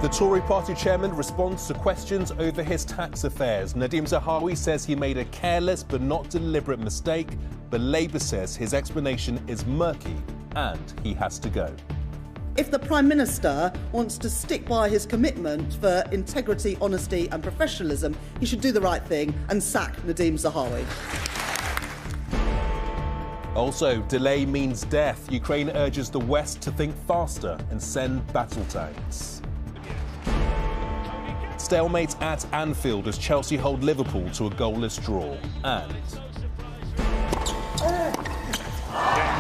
The Tory party chairman responds to questions over his tax affairs. Nadeem Zahawi says he made a careless but not deliberate mistake, but Labour says his explanation is murky and he has to go. If the Prime Minister wants to stick by his commitment for integrity, honesty and professionalism, he should do the right thing and sack Nadeem Zahawi. Also, delay means death. Ukraine urges the West to think faster and send battle tanks. Stalemate at Anfield as Chelsea hold Liverpool to a goalless draw. And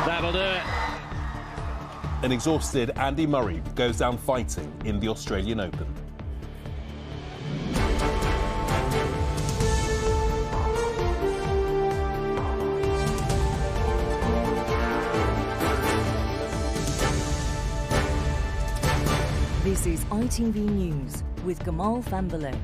that'll do it. An exhausted Andy Murray goes down fighting in the Australian Open. This is ITV News with Gamal Fahnbulleh.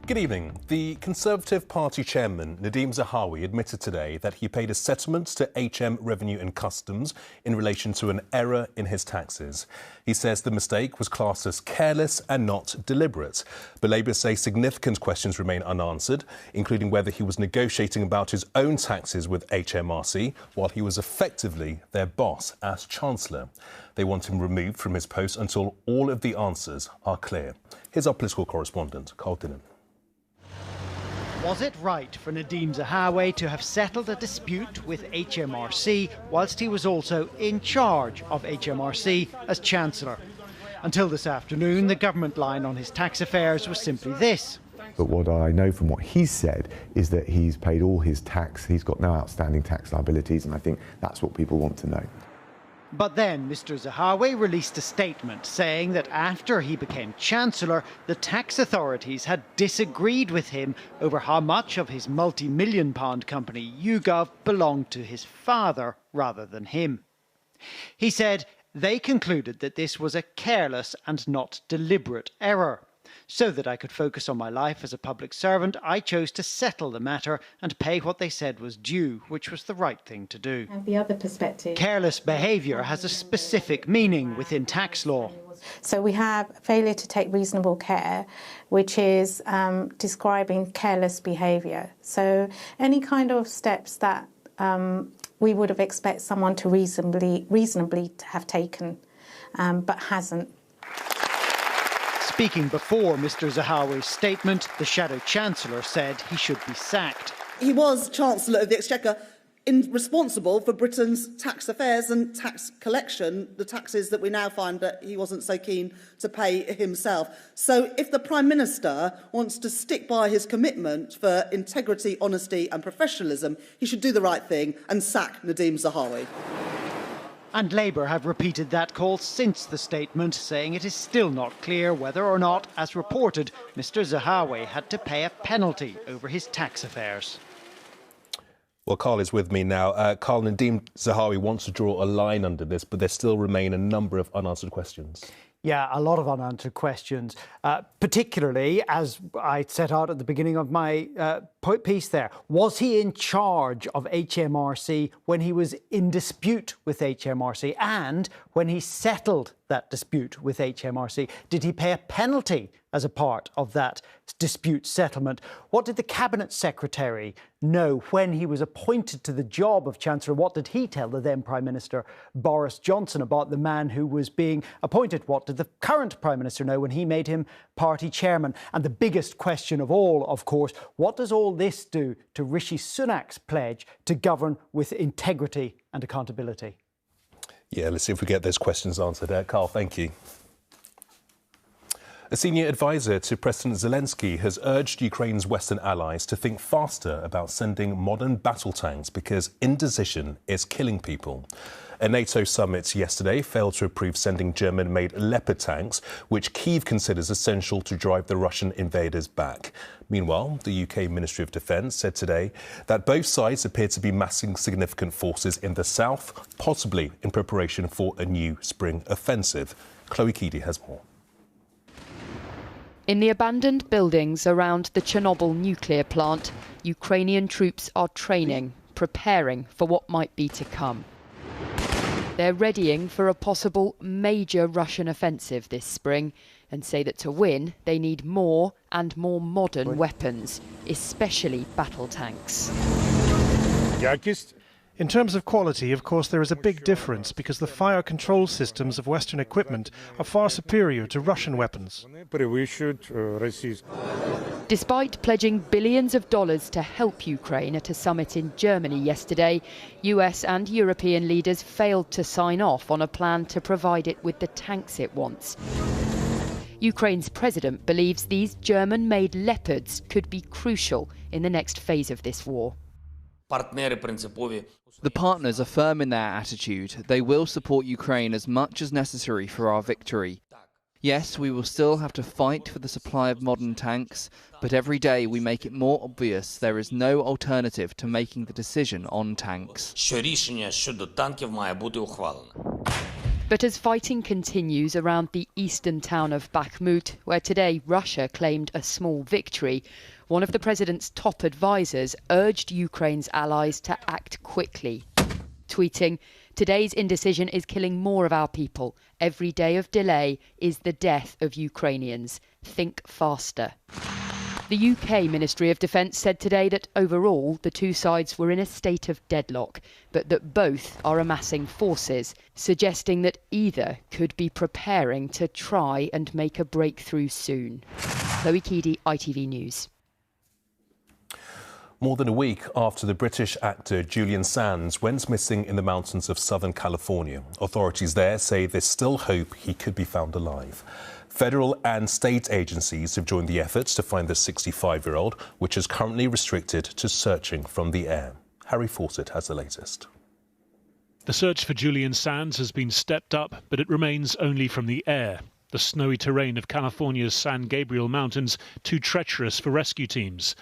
Good evening. The Conservative Party chairman, Nadeem Zahawi, admitted today that he paid a settlement to HM Revenue and Customs in relation to an error in his taxes. He says the mistake was classed as careless and not deliberate. But Labour say significant questions remain unanswered, including whether he was negotiating about his own taxes with HMRC while he was effectively their boss as Chancellor. They want him removed from his post until all of the answers are clear. Here's our political correspondent, Carl Dinnan. Was it right for Nadeem Zahawi to have settled a dispute with HMRC whilst he was also in charge of HMRC as Chancellor? Until this afternoon, the government line on his tax affairs was simply this. But what I know from what he said is that he's paid all his tax, he's got no outstanding tax liabilities, and I think that's what people want to know. But then Mr Zahawi released a statement saying that after he became Chancellor, the tax authorities had disagreed with him over how much of his multi-million-pound company YouGov belonged to his father rather than him. He said they concluded that this was a careless and not deliberate error. So that I could focus on my life as a public servant, I chose to settle the matter and pay what they said was due, which was the right thing to do. The other perspective. Careless behaviour has a specific meaning within tax law. So we have failure to take reasonable care, which is describing careless behaviour. So any kind of steps that we would have expected someone to reasonably have taken, but hasn't. Speaking before Mr Zahawi's statement, the Shadow Chancellor said he should be sacked. He was Chancellor of the Exchequer, responsible for Britain's tax affairs and tax collection, the taxes that we now find that he wasn't so keen to pay himself. So if the Prime Minister wants to stick by his commitment for integrity, honesty and professionalism, he should do the right thing and sack Nadeem Zahawi. And Labour have repeated that call since the statement, saying it is still not clear whether or not, as reported, Mr Zahawi had to pay a penalty over his tax affairs. Well, Carl is with me now. Carl, Nadeem Zahawi wants to draw a line under this, but there still remain a number of unanswered questions. Yeah, a lot of unanswered questions, particularly, as I set out at the beginning of my piece there, was he in charge of HMRC when he was in dispute with HMRC and when he settled that dispute with HMRC? Did he pay a penalty as a part of that dispute settlement? What did the Cabinet Secretary know when he was appointed to the job of Chancellor? What did he tell the then Prime Minister Boris Johnson about the man who was being appointed? What did the current Prime Minister know when he made him party chairman? And the biggest question of all, of course, what does all this do to Rishi Sunak's pledge to govern with integrity and accountability? Yeah, let's see if we get those questions answered. Carl, thank you. A senior advisor to President Zelensky has urged Ukraine's Western allies to think faster about sending modern battle tanks because indecision is killing people. A NATO summit yesterday failed to approve sending German-made Leopard tanks, which Kyiv considers essential to drive the Russian invaders back. Meanwhile, the UK Ministry of Defence said today that both sides appear to be massing significant forces in the south, possibly in preparation for a new spring offensive. Chloe Keedy has more. In the abandoned buildings around the Chernobyl nuclear plant, Ukrainian troops are training, preparing for what might be to come. They're readying for a possible major Russian offensive this spring and say that to win, they need more and more modern weapons, especially battle tanks. In terms of quality, of course, there is a big difference because the fire control systems of Western equipment are far superior to Russian weapons. Despite pledging billions of dollars to help Ukraine at a summit in Germany yesterday, US and European leaders failed to sign off on a plan to provide it with the tanks it wants. Ukraine's president believes these German-made Leopards could be crucial in the next phase of this war. The partners are firm in their attitude. They will support Ukraine as much as necessary for our victory. Yes, we will still have to fight for the supply of modern tanks, but every day we make it more obvious there is no alternative to making the decision on tanks. But as fighting continues around the eastern town of Bakhmut, where today Russia claimed a small victory, one of the president's top advisers urged Ukraine's allies to act quickly, tweeting, "Today's indecision is killing more of our people. Every day of delay is the death of Ukrainians. Think faster." The UK Ministry of Defence said today that overall the two sides were in a state of deadlock, but that both are amassing forces, suggesting that either could be preparing to try and make a breakthrough soon. Chloe Keedy, ITV News. More than a week after the British actor Julian Sands went missing in the mountains of Southern California, authorities there say there's still hope he could be found alive. Federal and state agencies have joined the efforts to find the 65-year-old, which is currently restricted to searching from the air. Harry Fawcett has the latest. The search for Julian Sands has been stepped up, but it remains only from the air. The snowy terrain of California's San Gabriel Mountains too treacherous for rescue teams.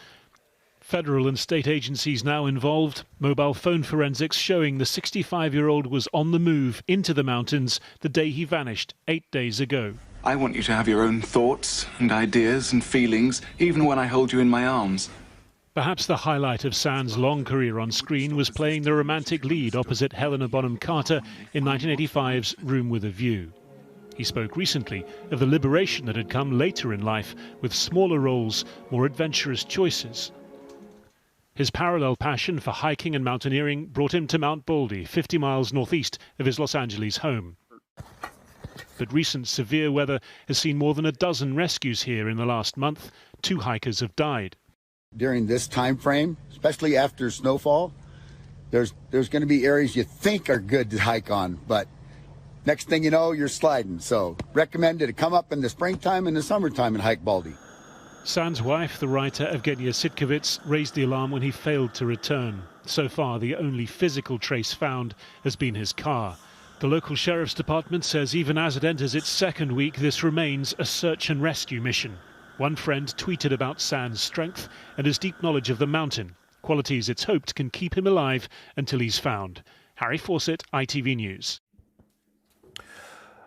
Federal and state agencies now involved. Mobile phone forensics showing the 65-year-old was on the move into the mountains the day he vanished 8 days ago. I want you to have your own thoughts and ideas and feelings, even when I hold you in my arms. Perhaps the highlight of Sands' long career on screen was playing the romantic lead opposite Helena Bonham Carter in 1985's Room with a View. He spoke recently of the liberation that had come later in life with smaller roles, more adventurous choices. His parallel passion for hiking and mountaineering brought him to Mount Baldy, 50 miles northeast of his Los Angeles home. But recent severe weather has seen more than a dozen rescues here in the last month. 2 hikers have died. During this time frame, especially after snowfall, there's going to be areas you think are good to hike on, but next thing you know, you're sliding. So recommended to come up in the springtime and the summertime and hike Baldy. Sands' wife, the writer Evgenia Sitkovits, raised the alarm when he failed to return. So far, the only physical trace found has been his car. The local sheriff's department says even as it enters its second week, this remains a search and rescue mission. One friend tweeted about Sands' strength and his deep knowledge of the mountain, qualities it's hoped can keep him alive until he's found. Harry Fawcett, ITV News.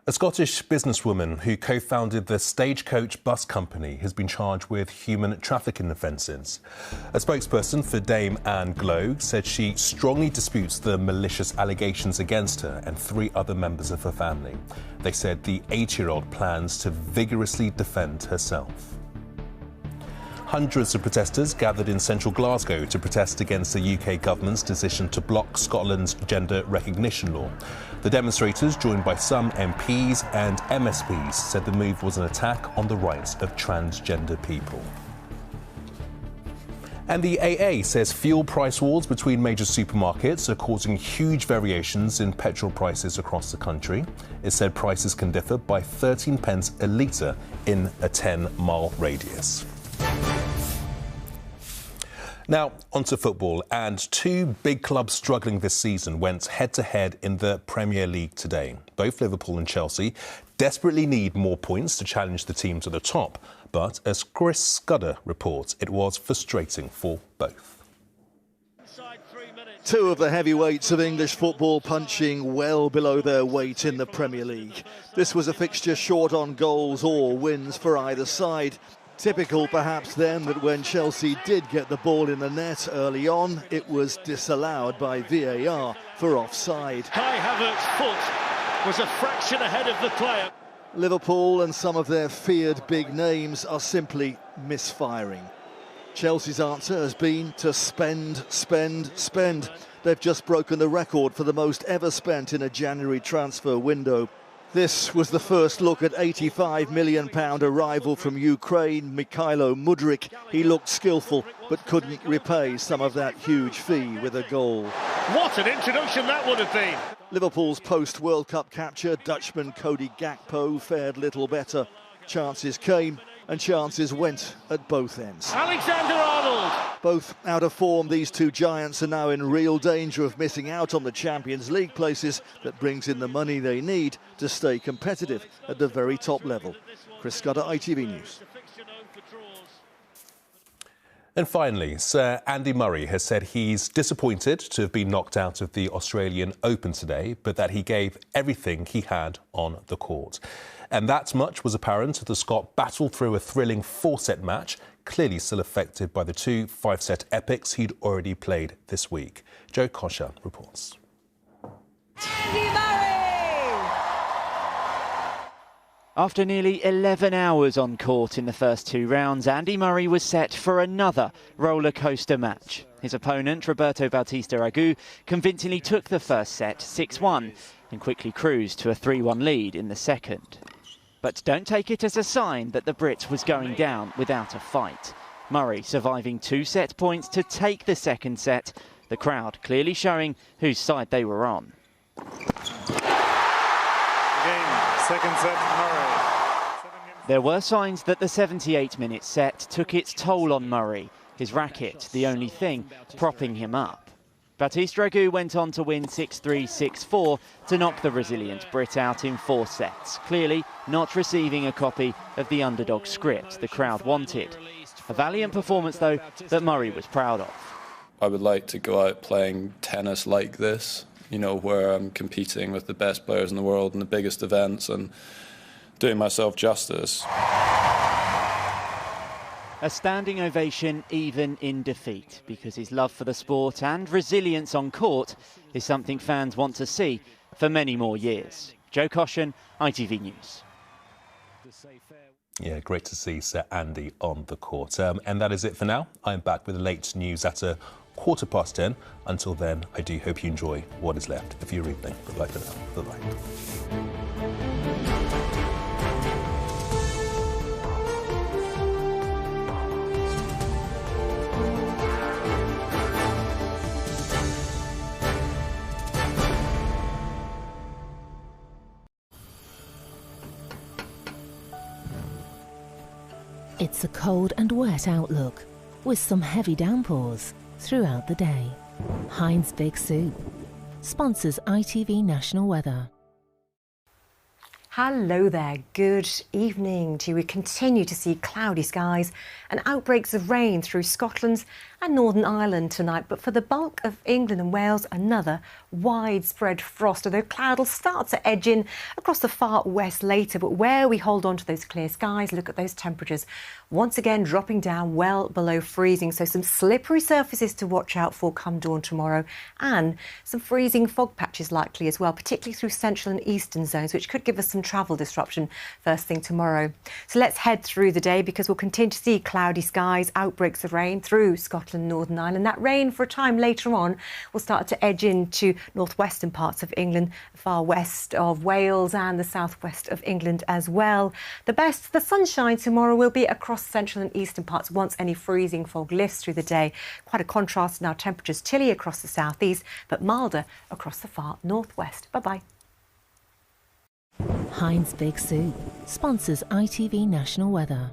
A Scottish businesswoman who co-founded the Stagecoach bus company has been charged with human trafficking offences. A spokesperson for Dame Anne Glow said she strongly disputes the malicious allegations against her and 3 other members of her family. They said the 8-year-old plans to vigorously defend herself. Hundreds of protesters gathered in central Glasgow to protest against the UK government's decision to block Scotland's gender recognition law. The demonstrators, joined by some MPs and MSPs, said the move was an attack on the rights of transgender people. And the AA says fuel price wars between major supermarkets are causing huge variations in petrol prices across the country. It said prices can differ by 13 pence a litre in a 10-mile radius. Now, onto football, and 2 big clubs struggling this season went head-to-head in the Premier League today. Both Liverpool and Chelsea desperately need more points to challenge the teams at the top, but as Chris Scudder reports, it was frustrating for both. 2 of the heavyweights of English football punching well below their weight in the Premier League. This was a fixture short on goals or wins for either side. Typical perhaps then that when Chelsea did get the ball in the net early on, it was disallowed by VAR for offside. Kai Havertz's foot was a fraction ahead of the player. Liverpool and some of their feared big names are simply misfiring. Chelsea's answer has been to spend, spend, spend. They've just broken the record for the most ever spent in a January transfer window. This was the first look at £85 million arrival from Ukraine, Mikhailo Mudryk. He looked skillful, but couldn't repay some of that huge fee with a goal. What an introduction that would have been! Liverpool's post-World Cup capture, Dutchman Cody Gakpo, fared little better. Chances came and chances went at both ends. Alexander-Arnold! Both out of form, these two giants are now in real danger of missing out on the Champions League places that brings in the money they need to stay competitive at the very top level. Chris Scudder, ITV News. And finally, Sir Andy Murray has said he's disappointed to have been knocked out of the Australian Open today, but that he gave everything he had on the court. And that much was apparent as the Scot battled through a thrilling 4-set match, clearly still affected by the 2 5-set epics he'd already played this week. Joe Kosher reports. Andy Murray! After nearly 11 hours on court in the first 2 rounds, Andy Murray was set for another roller coaster match. His opponent, Roberto Bautista Agut, convincingly took the first set 6-1 and quickly cruised to a 3-1 lead in the second. But don't take it as a sign that the Brit was going down without a fight. Murray surviving 2 set points to take the second set, the crowd clearly showing whose side they were on. Second set, Murray. There were signs that the 78-minute set took its toll on Murray, his racket the only thing propping him up. Bautista Agut went on to win 6-3, 6-4 to knock the resilient Brit out in 4 sets, clearly not receiving a copy of the underdog script the crowd wanted. A valiant performance, though, that Murray was proud of. I would like to go out playing tennis like this, you know, where I'm competing with the best players in the world in the biggest events and doing myself justice. A standing ovation even in defeat, because his love for the sport and resilience on court is something fans want to see for many more years. Joe Caution, ITV News. Yeah, great to see Sir Andy on the court. And that is it for now. I'm back with the late news at 10:15. Until then, I do hope you enjoy what is left of your evening. Bye-bye for now. Bye-bye. It's a cold and wet outlook, with some heavy downpours throughout the day. Heinz Big Soup sponsors ITV National Weather. Hello there, good evening to you. We continue to see cloudy skies and outbreaks of rain through Scotland and Northern Ireland tonight, but for the bulk of England and Wales, another widespread frost, although cloud will start to edge in across the far west later. But where we hold on to those clear skies, look at those temperatures once again dropping down well below freezing, so some slippery surfaces to watch out for come dawn tomorrow, and some freezing fog patches likely as well, particularly through central and eastern zones, which could give us some travel disruption first thing tomorrow. So let's head through the day, because we'll continue to see cloudy skies, outbreaks of rain through Scotland, Northern Ireland. That rain for a time later on will start to edge into northwestern parts of England, far west of Wales and the southwest of England as well. The sunshine tomorrow will be across central and eastern parts once any freezing fog lifts through the day. Quite a contrast in our temperatures, chilly across the southeast, but milder across the far northwest. Bye-bye. Heinz Big Soup sponsors ITV National Weather.